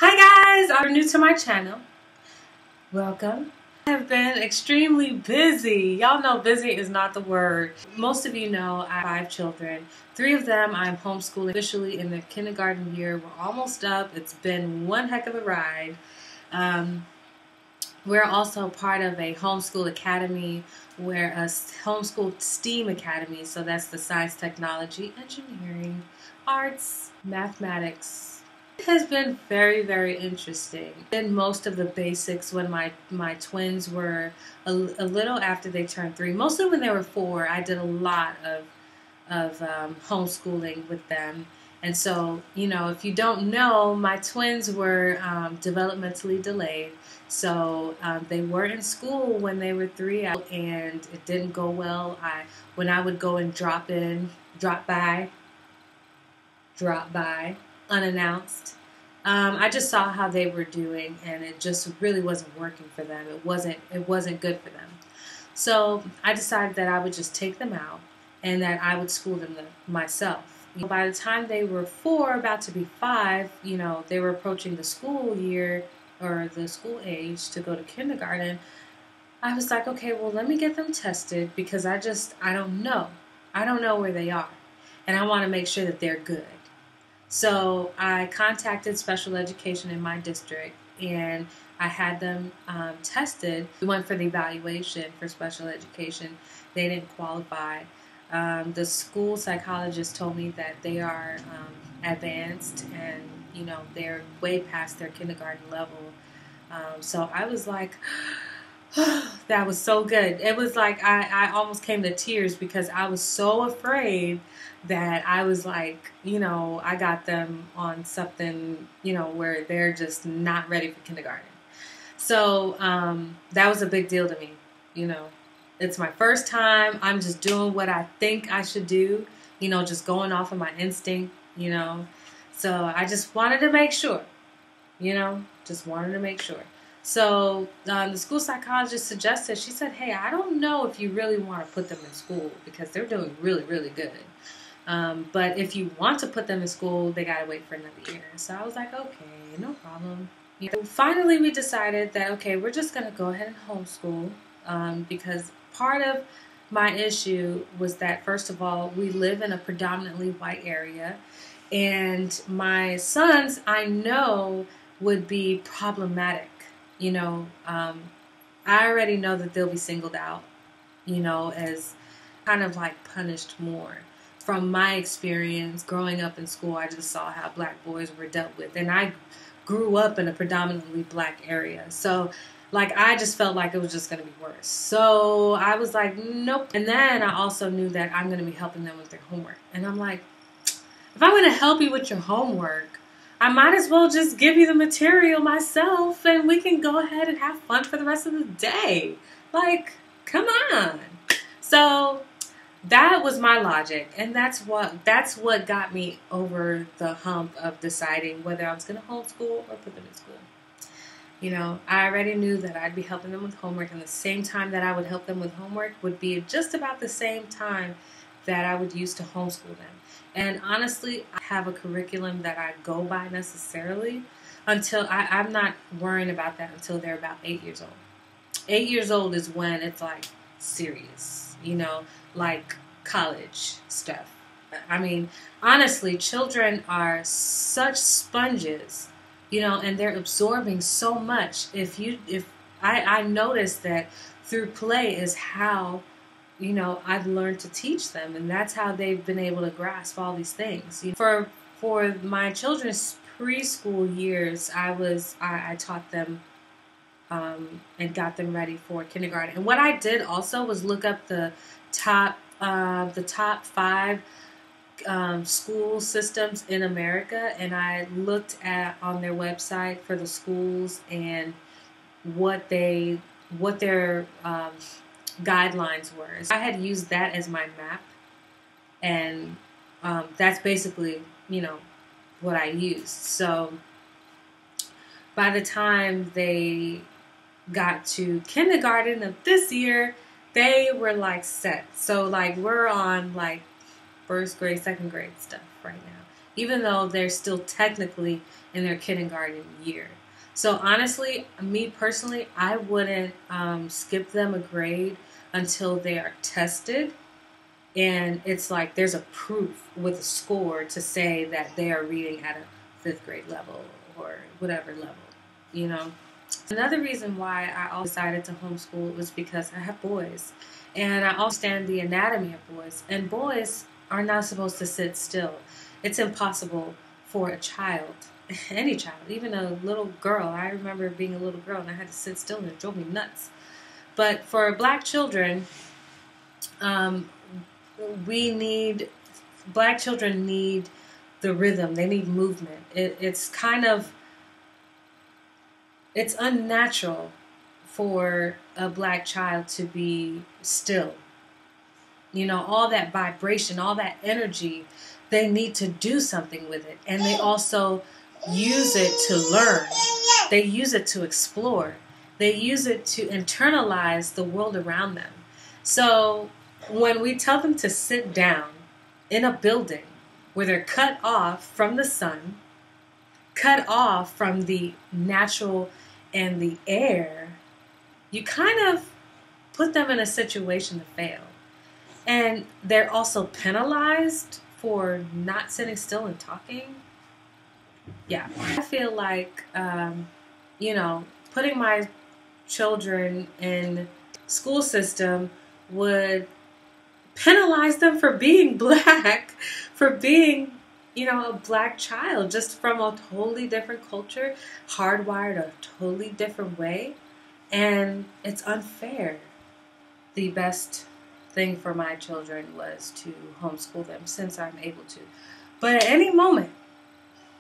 Hi guys, are new to my channel. Welcome. I have been extremely busy. Y'all know busy is not the word. Most of you know I have 5 children. 3 of them I'm homeschooling officially in their kindergarten year. We're almost up. It's been one heck of a ride. We're also part of a homeschool academy, where a homeschool STEAM academy, so that's the science, technology, engineering, arts, mathematics. It has been very, very interesting. Did most of the basics when my twins were a little after they turned 3. Mostly when they were 4, I did a lot of homeschooling with them. And so, you know, if you don't know, my twins were developmentally delayed. So they were in school when they were 3 out, and it didn't go well. When I would go and drop by unannounced, I just saw how they were doing, and it just really wasn't working for them. It wasn't good for them. So I decided that I would just take them out and that I would school them myself. By the time they were 4, about to be 5, you know, they were approaching the school year or the school age to go to kindergarten. I was like, okay, well, let me get them tested, because I don't know. I don't know where they are, and I want to make sure that they're good. So I contacted special education in my district, and I had them tested. We went for the evaluation for special education. They didn't qualify. The school psychologist told me that they are advanced, and you know, they're way past their kindergarten level. So I was like, that was so good. It was like I almost came to tears, because I was so afraid that I was like, you know, I got them on something, you know, where they're just not ready for kindergarten. So that was a big deal to me, you know. It's my first time. I'm just doing what I think I should do, you know, just going off of my instinct, you know. So I just wanted to make sure, you know, just wanted to make sure. So the school psychologist suggested, she said, hey, I don't know if you really want to put them in school, because they're doing really, really good. But if you want to put them in school, they got to wait for another year. So I was like, okay, no problem. You know, finally, we decided that, okay, we're just going to go ahead and homeschool, because part of my issue was that, first of all, we live in a predominantly white area, and my sons, I know, would be problematic. You know, I already know that they'll be singled out, you know, as kind of like punished more. From my experience growing up in school, I just saw how black boys were dealt with, and I grew up in a predominantly black area. So like, I just felt like it was just going to be worse. So I was like, nope. And then I also knew that I'm going to be helping them with their homework. And I'm like, if I'm going to help you with your homework, I might as well just give you the material myself, and we can go ahead and have fun for the rest of the day. Like, come on. So that was my logic, and that's what got me over the hump of deciding whether I was going to homeschool or put them in school. You know, I already knew that I'd be helping them with homework, and the same time that I would help them with homework would be just about the same time that I would use to homeschool them. And honestly, I have a curriculum that I go by necessarily until I'm not worrying about that until they're about 8 years old. 8 years old is when it's like serious, you know, like college stuff. I mean, honestly, children are such sponges, you know, and they're absorbing so much. I noticed that through play is how, you know, I've learned to teach them, and that's how they've been able to grasp all these things. You know, for my children's preschool years, I taught them and got them ready for kindergarten. And what I did also was look up the top 5 school systems in America, and I looked on their website for the schools and what their guidelines were. So I had used that as my map, and that's basically, you know, what I used. So by the time they got to kindergarten of this year, they were like set. So like, we're on like first grade, second grade stuff right now. even though they're still technically in their kindergarten year. So honestly, me personally, I wouldn't skip them a grade until they are tested. And it's like there's a proof with a score to say that they are reading at a fifth grade level or whatever level, you know. Another reason why I also decided to homeschool was because I have boys. And I understand the anatomy of boys. And boys are not supposed to sit still. It's impossible for a child, any child, even a little girl. I remember being a little girl and I had to sit still and it drove me nuts. But for black children, black children need the rhythm. They need movement. It's unnatural for a black child to be still. You know, all that vibration, all that energy, they need to do something with it. And they also use it to learn. They use it to explore. They use it to internalize the world around them. So when we tell them to sit down in a building where they're cut off from the sun, cut off from the natural and the air, you kind of put them in a situation to fail. And they're also penalized for not sitting still and talking. Yeah, I feel like, putting my children in school system would penalize them for being black, for being, a black child, just from a totally different culture, hardwired a totally different way. And it's unfair. The best thing for my children was to homeschool them since I'm able to. But at any moment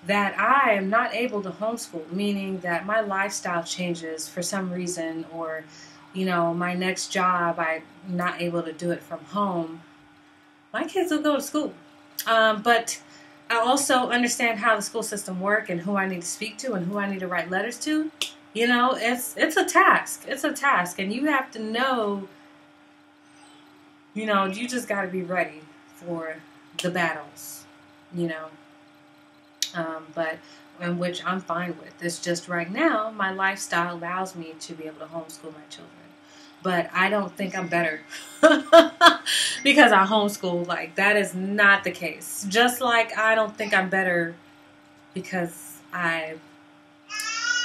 that I am not able to homeschool, meaning that my lifestyle changes for some reason, or my next job, I'm not able to do it from home, my kids will go to school. But I also understand how the school system works and who I need to speak to and who I need to write letters to. It's a task. It's a task. And you have to know, you just got to be ready for the battles, but in which I'm fine with. It's just right now, my lifestyle allows me to be able to homeschool my children. But I don't think I'm better because I homeschool. Like, that is not the case. Just like I don't think I'm better because I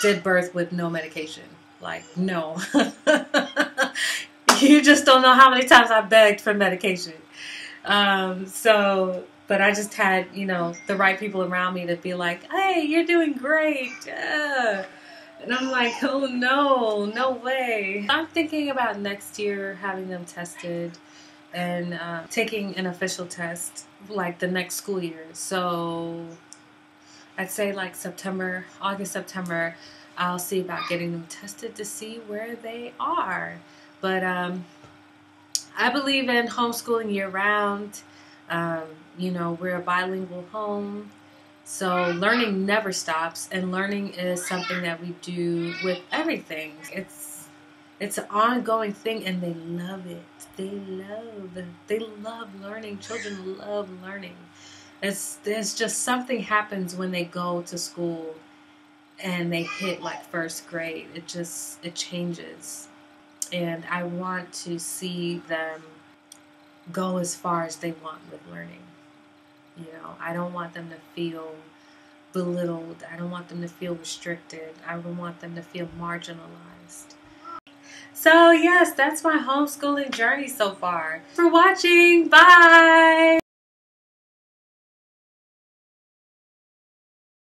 did birth with no medication. Like, no. You just don't know how many times I begged for medication. But I just had, the right people around me to be like, hey, you're doing great. And I'm like, oh no way. I'm thinking about next year having them tested and taking an official test like the next school year. So I'd say like August, September, I'll see about getting them tested to see where they are. But I believe in homeschooling year-round. We're a bilingual home. So learning never stops, and learning is something that we do with everything. It's an ongoing thing, and they love it. They love learning. Children love learning. There's just something happens when they go to school and they hit like first grade. It changes. And I want to see them go as far as they want with learning. I don't want them to feel belittled. I don't want them to feel restricted. I don't want them to feel marginalized. So yes, that's my homeschooling journey so far. For watching. Bye!